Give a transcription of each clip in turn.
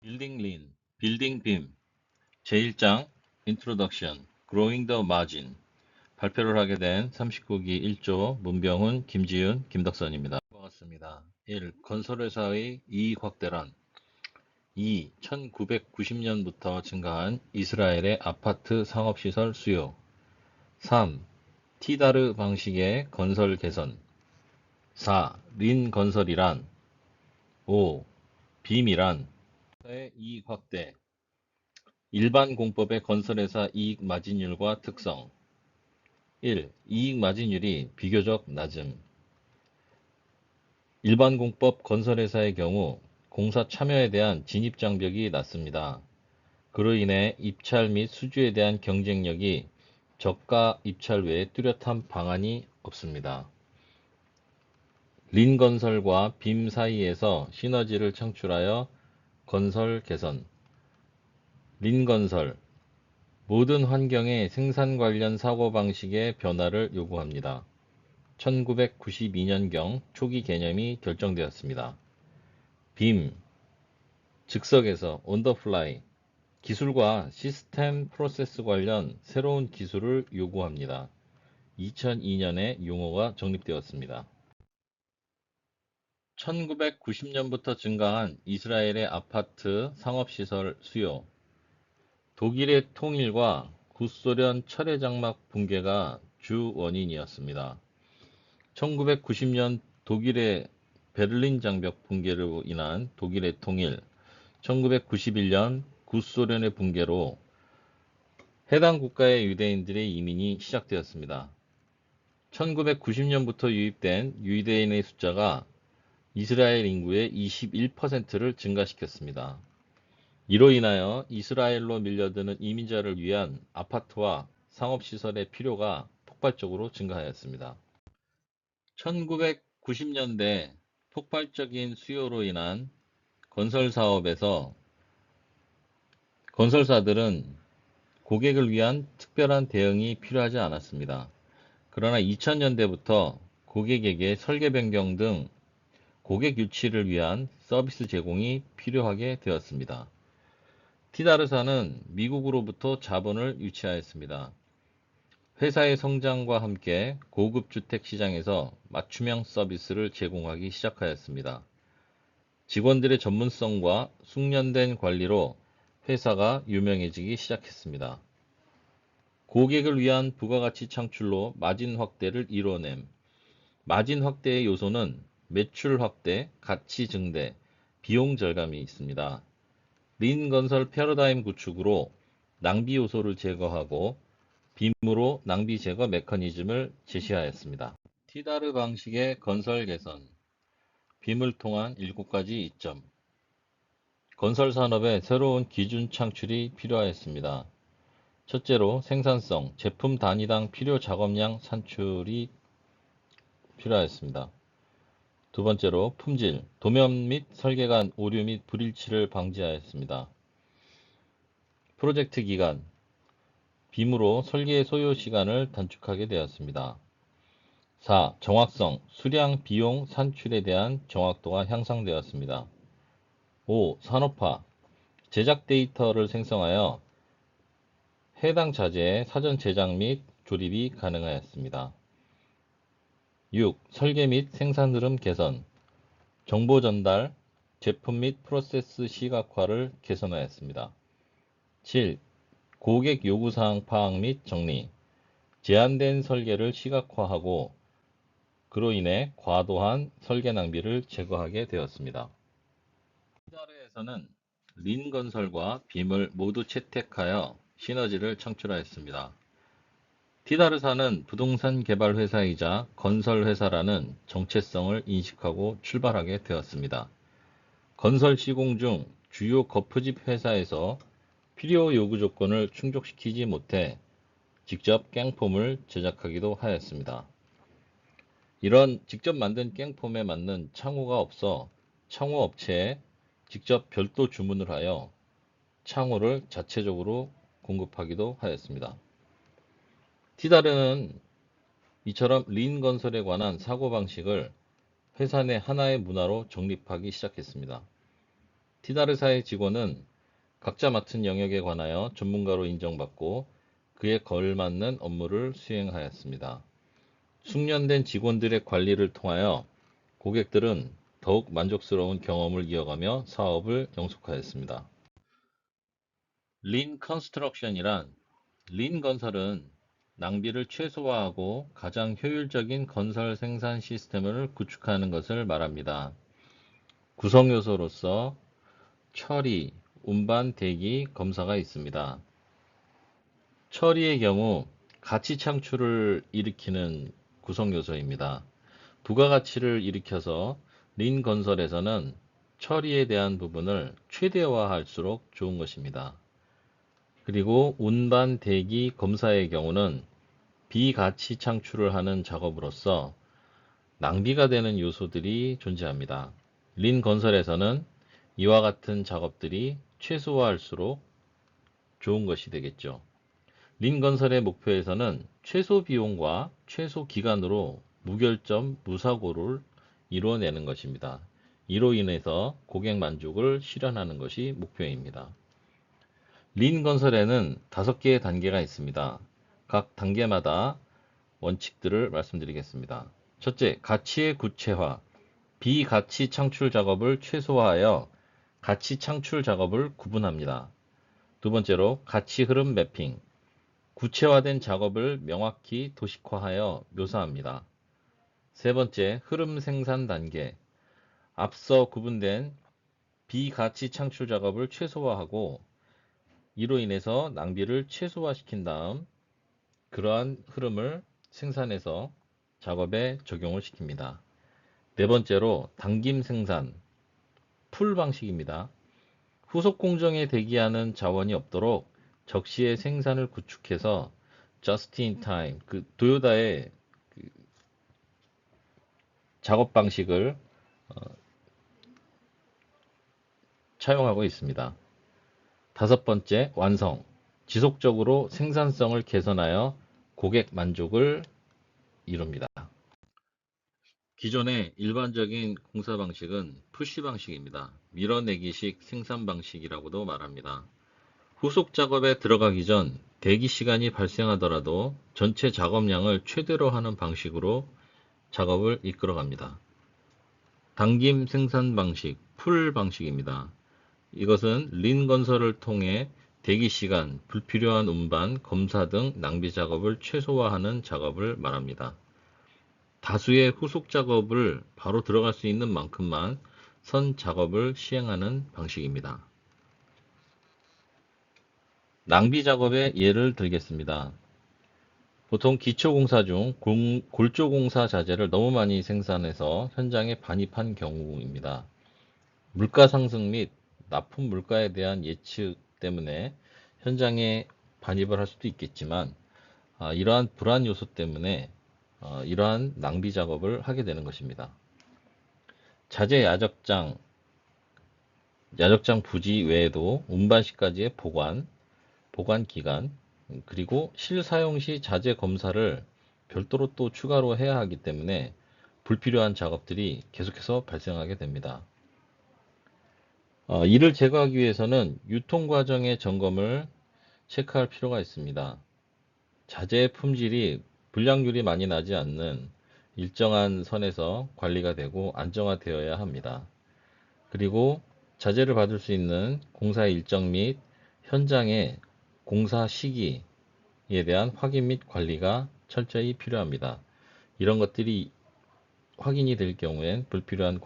빌딩 린, 빌딩 빔, 제1장 인트로덕션, Growing the Margin 발표를 하게 된 39기 1조 문병훈, 김지윤, 김덕선입니다. 반갑습니다. 1. 건설회사의 이익 확대란 2. 1990년부터 증가한 이스라엘의 아파트 상업시설 수요 3. 티다르 방식의 건설 개선 4. 린 건설이란 5. 빔이란 의 이익 확대 일반 공법의 건설회사 이익 마진율과 특성 1. 이익 마진율이 비교적 낮음 일반 공법 건설회사의 경우 공사 참여에 대한 진입 장벽이 낮습니다. 그로 인해 입찰 및 수주에 대한 경쟁력이 저가 입찰 외에 뚜렷한 방안이 없습니다. 린 건설과 빔 사이에서 시너지를 창출하여 건설 개선 린 건설 모든 환경의 생산 관련 사고방식의 변화를 요구합니다. 1992년경 초기 개념이 결정되었습니다. 빔, 즉석에서 온더플라이, 기술과 시스템 프로세스 관련 새로운 기술을 요구합니다. 2002년에 용어가 정립되었습니다. 1990년부터 증가한 이스라엘의 아파트 상업시설 수요 독일의 통일과 구소련 철의 장막 붕괴가 주 원인이었습니다. 1990년 독일의 베를린 장벽 붕괴로 인한 독일의 통일, 1991년 구소련의 붕괴로 해당 국가의 유대인들의 이민이 시작되었습니다. 1990년부터 유입된 유대인의 숫자가 이스라엘 인구의 21%를 증가시켰습니다. 이로 인하여 이스라엘로 밀려드는 이민자를 위한 아파트와 상업시설의 필요가 폭발적으로 증가하였습니다. 1990년대 폭발적인 수요로 인한 건설사업에서 건설사들은 고객을 위한 특별한 대응이 필요하지 않았습니다. 그러나 2000년대부터 고객에게 설계 변경 등 고객 유치를 위한 서비스 제공이 필요하게 되었습니다. 티다르사는 미국으로부터 자본을 유치하였습니다. 회사의 성장과 함께 고급 주택 시장에서 맞춤형 서비스를 제공하기 시작하였습니다. 직원들의 전문성과 숙련된 관리로 회사가 유명해지기 시작했습니다. 고객을 위한 부가가치 창출로 마진 확대를 이뤄냄. 마진 확대의 요소는 매출 확대, 가치 증대, 비용 절감이 있습니다. 린 건설 패러다임 구축으로 낭비 요소를 제거하고 빔으로 낭비 제거 메커니즘을 제시하였습니다. 티다르 방식의 건설 개선, 빔을 통한 7가지 이점. 건설 산업에 새로운 기준 창출이 필요하였습니다. 첫째로 생산성, 제품 단위당 필요 작업량 산출이 필요하였습니다. 두 번째로 품질, 도면 및 설계 간 오류 및 불일치를 방지하였습니다. 프로젝트 기간, 빔으로 설계 소요 시간을 단축하게 되었습니다. 4. 정확성, 수량, 비용, 산출에 대한 정확도가 향상되었습니다. 5. 산업화, 제작 데이터를 생성하여 해당 자재의 사전 제작 및 조립이 가능하였습니다. 6. 설계 및 생산 흐름 개선, 정보 전달, 제품 및 프로세스 시각화를 개선하였습니다. 7. 고객 요구사항 파악 및 정리, 제한된 설계를 시각화하고 그로 인해 과도한 설계 낭비를 제거하게 되었습니다. 티다르에서는 린 건설과 빔을 모두 채택하여 시너지를 창출하였습니다. 티다르사는 부동산 개발 회사이자 건설 회사라는 정체성을 인식하고 출발하게 되었습니다. 건설 시공 중 주요 거푸집 회사에서 필요 요구 조건을 충족시키지 못해 직접 깽폼을 제작하기도 하였습니다. 이런 직접 만든 깽폼에 맞는 창호가 없어 창호 업체에 직접 별도 주문을 하여 창호를 자체적으로 공급하기도 하였습니다. 티다르는 이처럼 린 건설에 관한 사고방식을 회사 내 하나의 문화로 정립하기 시작했습니다. 티다르사의 직원은 각자 맡은 영역에 관하여 전문가로 인정받고 그에 걸맞는 업무를 수행하였습니다. 숙련된 직원들의 관리를 통하여 고객들은 더욱 만족스러운 경험을 이어가며 사업을 영속하였습니다. 린 컨스트럭션이란 린 건설은 낭비를 최소화하고 가장 효율적인 건설 생산 시스템을 구축하는 것을 말합니다. 구성 요소로서 처리, 운반, 대기, 검사가 있습니다. 처리의 경우 가치 창출을 일으키는 구성 요소입니다. 부가가치를 일으켜서 린 건설에서는 처리에 대한 부분을 최대화할수록 좋은 것입니다. 그리고 운반, 대기, 검사의 경우는 비가치 창출을 하는 작업으로서 낭비가 되는 요소들이 존재합니다. 린 건설에서는 이와 같은 작업들이 최소화할수록 좋은 것이 되겠죠. 린 건설의 목표에서는 최소 비용과 최소 기간으로 무결점, 무사고를 이루어내는 것입니다. 이로 인해서 고객 만족을 실현하는 것이 목표입니다. 린 건설에는 5개의 단계가 있습니다. 각 단계마다 원칙들을 말씀드리겠습니다. 첫째, 가치의 구체화. 비가치 창출 작업을 최소화하여 가치 창출 작업을 구분합니다. 두 번째로, 가치 흐름 매핑. 구체화된 작업을 명확히 도식화하여 묘사합니다. 세 번째, 흐름 생산 단계. 앞서 구분된 비가치 창출 작업을 최소화하고 이로 인해서 낭비를 최소화시킨 다음 그러한 흐름을 생산해서 작업에 적용을 시킵니다. 네 번째로 당김 생산, 풀 방식입니다. 후속 공정에 대기하는 자원이 없도록 적시에 생산을 구축해서 just in time, 그 도요다의 작업 방식을 차용하고 있습니다. 다섯 번째, 완성. 지속적으로 생산성을 개선하여 고객 만족을 이룹니다. 기존의 일반적인 공사 방식은 푸시 방식입니다. 밀어내기식 생산 방식이라고도 말합니다. 후속 작업에 들어가기 전 대기 시간이 발생하더라도 전체 작업량을 최대로 하는 방식으로 작업을 이끌어갑니다. 당김 생산 방식, 풀 방식입니다. 이것은 린 건설을 통해 대기 시간, 불필요한 운반, 검사 등 낭비 작업을 최소화하는 작업을 말합니다. 다수의 후속 작업을 바로 들어갈 수 있는 만큼만 선 작업을 시행하는 방식입니다. 낭비 작업의 예를 들겠습니다. 보통 기초공사 중 골조공사 자재를 너무 많이 생산해서 현장에 반입한 경우입니다. 물가 상승 및 납품 물가에 대한 예측 때문에 현장에 반입을 할 수도 있겠지만 이러한 불안 요소 때문에 이러한 낭비 작업을 하게 되는 것입니다. 자재 야적장 부지 외에도 운반 시까지의 보관 기간, 그리고 실사용 시 자재 검사를 별도로 또 추가로 해야 하기 때문에 불필요한 작업들이 계속해서 발생하게 됩니다. 이를 제거하기 위해서는 유통 과정의 점검을 체크할 필요가 있습니다. 자재의 품질이 불량률이 많이 나지 않는 일정한 선에서 관리가 되고 안정화되어야 합니다. 그리고 자재를 받을 수 있는 공사 일정 및 현장의 공사 시기에 대한 확인 및 관리가 철저히 필요합니다. 이런 것들이 확인이 될 경우엔 불필요한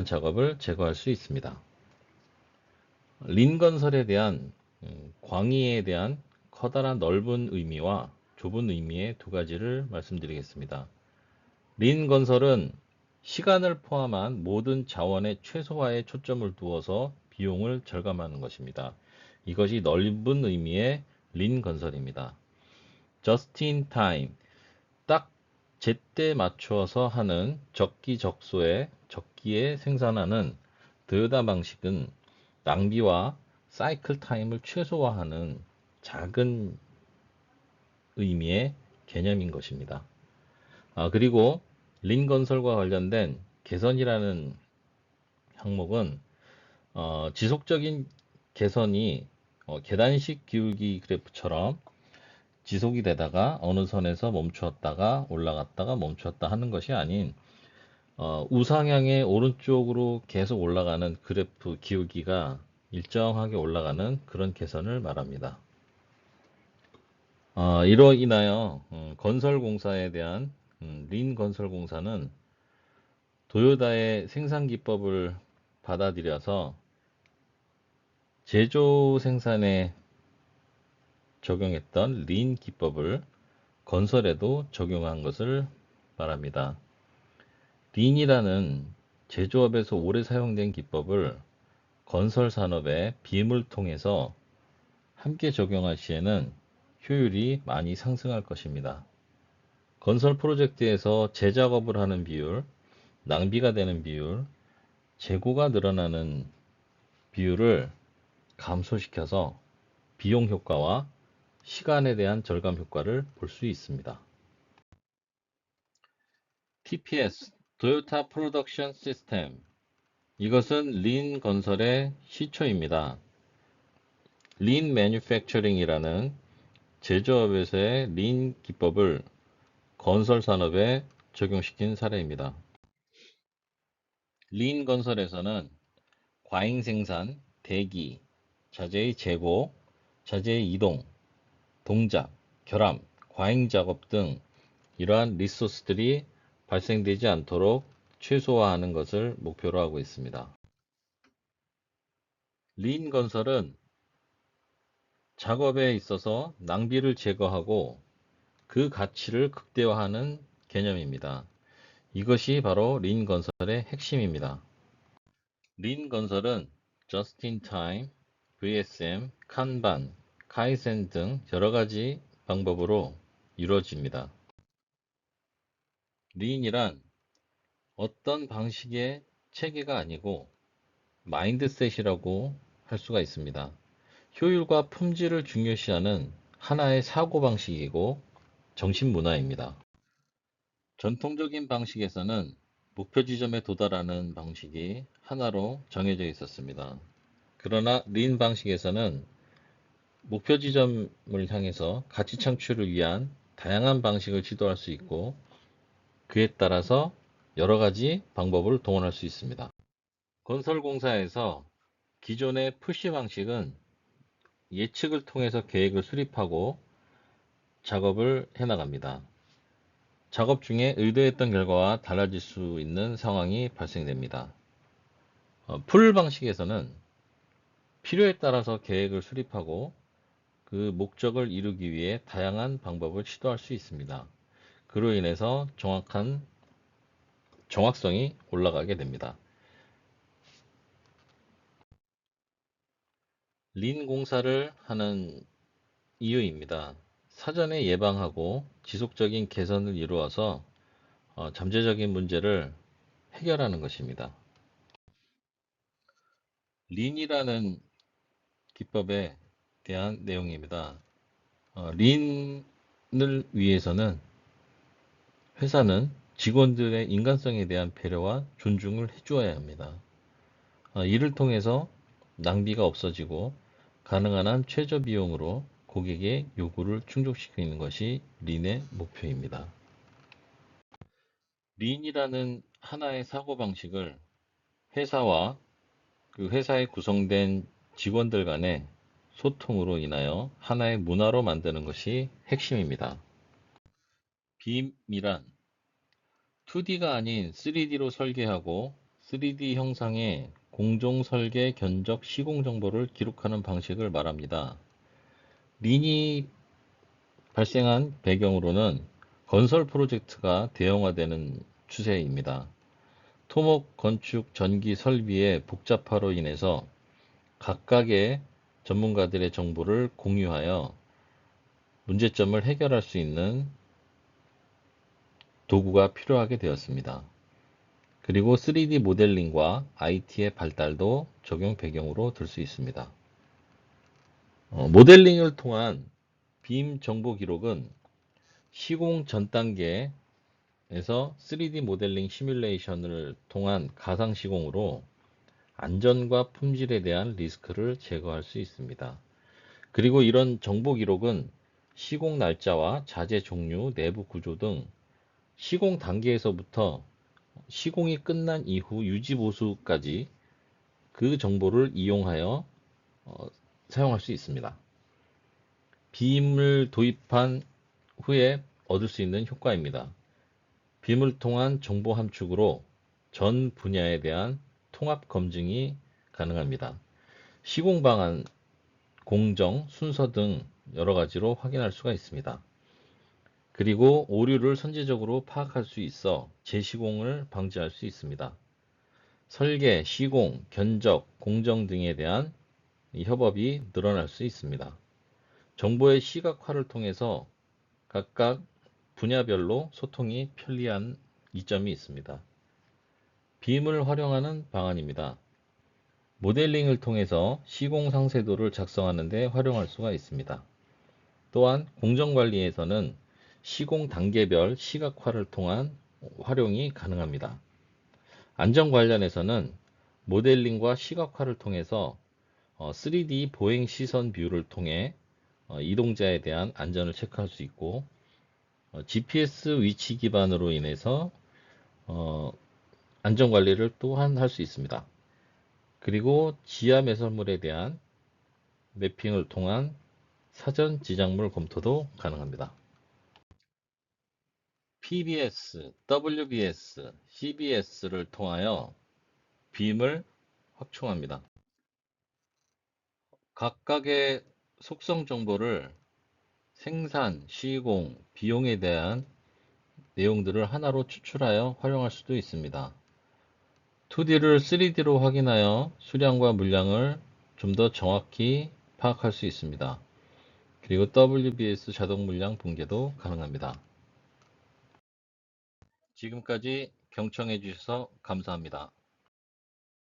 작업을 제거할 수 있습니다. 린 건설에 대한 광의에 대한 커다란 넓은 의미와 좁은 의미의 두 가지를 말씀드리겠습니다. 린 건설은 시간을 포함한 모든 자원의 최소화에 초점을 두어서 비용을 절감하는 것입니다. 이것이 넓은 의미의 린 건설입니다. just in time, 딱 제때 맞추어서 하는 적기적소에 적기에 생산하는 도요타 방식은 낭비와 사이클 타임을 최소화하는 작은 의미의 개념인 것입니다. 그리고 린 건설과 관련된 개선이라는 항목은 지속적인 개선이 계단식 기울기 그래프처럼 지속이 되다가 어느 선에서 멈추었다가 올라갔다가 멈추었다 하는 것이 아닌 우상향의 오른쪽으로 계속 올라가는 그래프 기울기가 일정하게 올라가는 그런 개선을 말합니다. 이로 인하여 건설공사에 대한 린 건설공사는 도요다의 생산 기법을 받아들여서 제조 생산에 적용했던 린 기법을 건설에도 적용한 것을 말합니다. 린이라는 제조업에서 오래 사용된 기법을 건설 산업의 빔을 통해서 함께 적용할 시에는 효율이 많이 상승할 것입니다. 건설 프로젝트에서 재작업을 하는 비율, 낭비가 되는 비율, 재고가 늘어나는 비율을 감소시켜서 비용 효과와 시간에 대한 절감 효과를 볼 수 있습니다. TPS, Toyota Production System. 이것은 린 건설의 시초입니다. 린 Manufacturing이라는 제조업에서의 린 기법을 건설 산업에 적용시킨 사례입니다. 린 건설에서는 과잉 생산, 대기, 자재의 재고, 자재의 이동, 동작, 결함, 과잉 작업 등 이러한 리소스들이 발생되지 않도록 최소화하는 것을 목표로 하고 있습니다. 린 건설은 작업에 있어서 낭비를 제거하고 그 가치를 극대화하는 개념입니다. 이것이 바로 린 건설의 핵심입니다. 린 건설은 Just in Time, VSM, 칸반, 카이센 등 여러 가지 방법으로 이루어집니다. 린이란 어떤 방식의 체계가 아니고 마인드셋이라고 할 수가 있습니다. 효율과 품질을 중요시하는 하나의 사고방식이고 정신문화입니다. 전통적인 방식에서는 목표 지점에 도달하는 방식이 하나로 정해져 있었습니다. 그러나 린 방식에서는 목표 지점을 향해서 가치 창출을 위한 다양한 방식을 시도할 수 있고 그에 따라서 여러 가지 방법을 동원할 수 있습니다. 건설공사에서 기존의 푸시 방식은 예측을 통해서 계획을 수립하고 작업을 해나갑니다. 작업 중에 의도했던 결과와 달라질 수 있는 상황이 발생됩니다. 풀 방식에서는 필요에 따라서 계획을 수립하고 그 목적을 이루기 위해 다양한 방법을 시도할 수 있습니다. 그로 인해서 정확성이 올라가게 됩니다. 린 공사를 하는 이유입니다. 사전에 예방하고 지속적인 개선을 이루어서 잠재적인 문제를 해결하는 것입니다. 린이라는 기법에 대한 내용입니다. 린을 위해서는 회사는 직원들의 인간성에 대한 배려와 존중을 해주어야 합니다. 이를 통해서 낭비가 없어지고 가능한 한 최저 비용으로 고객의 요구를 충족시키는 것이 린의 목표입니다. 린이라는 하나의 사고방식을 회사와 그 회사에 구성된 직원들 간의 소통으로 인하여 하나의 문화로 만드는 것이 핵심입니다. 빔이란 2D가 아닌 3D로 설계하고 3D 형상의 공정 설계 견적 시공 정보를 기록하는 방식을 말합니다. 린이 발생한 배경으로는 건설 프로젝트가 대형화되는 추세입니다. 토목, 건축, 전기, 설비의 복잡화로 인해서 각각의 전문가들의 정보를 공유하여 문제점을 해결할 수 있는 도구가 필요하게 되었습니다. 그리고 3D 모델링과 IT의 발달도 적용 배경으로 들 수 있습니다. 모델링을 통한 빔 정보 기록은 시공 전 단계에서 3D 모델링 시뮬레이션을 통한 가상 시공으로 안전과 품질에 대한 리스크를 제거할 수 있습니다. 그리고 이런 정보 기록은 시공 날짜와 자재 종류, 내부 구조 등 시공 단계에서부터 시공이 끝난 이후 유지 보수까지 그 정보를 이용하여 사용할 수 있습니다. 빔을 도입한 후에 얻을 수 있는 효과입니다. 빔을 통한 정보 함축으로 전 분야에 대한 통합 검증이 가능합니다. 시공 방안, 공정, 순서 등 여러 가지로 확인할 수가 있습니다. 그리고 오류를 선제적으로 파악할 수 있어 재시공을 방지할 수 있습니다. 설계, 시공, 견적, 공정 등에 대한 협업이 늘어날 수 있습니다. 정보의 시각화를 통해서 각각 분야별로 소통이 편리한 이점이 있습니다. 빔을 활용하는 방안입니다. 모델링을 통해서 시공 상세도를 작성하는 데 활용할 수가 있습니다. 또한 공정관리에서는 시공 단계별 시각화를 통한 활용이 가능합니다. 안전 관련해서는 모델링과 시각화를 통해서 3D 보행 시선 뷰를 통해 이동자에 대한 안전을 체크할 수 있고 GPS 위치 기반으로 인해서 안전 관리를 또한 할 수 있습니다. 그리고 지하 매설물에 대한 매핑을 통한 사전 지작물 검토도 가능합니다. PBS, WBS, CBS를 통하여 빔을 확충합니다. 각각의 속성 정보를 생산, 시공, 비용에 대한 내용들을 하나로 추출하여 활용할 수도 있습니다. 2D를 3D로 확인하여 수량과 물량을 좀 더 정확히 파악할 수 있습니다. 그리고 WBS 자동 물량 분계도 가능합니다. 지금까지 경청해 주셔서 감사합니다.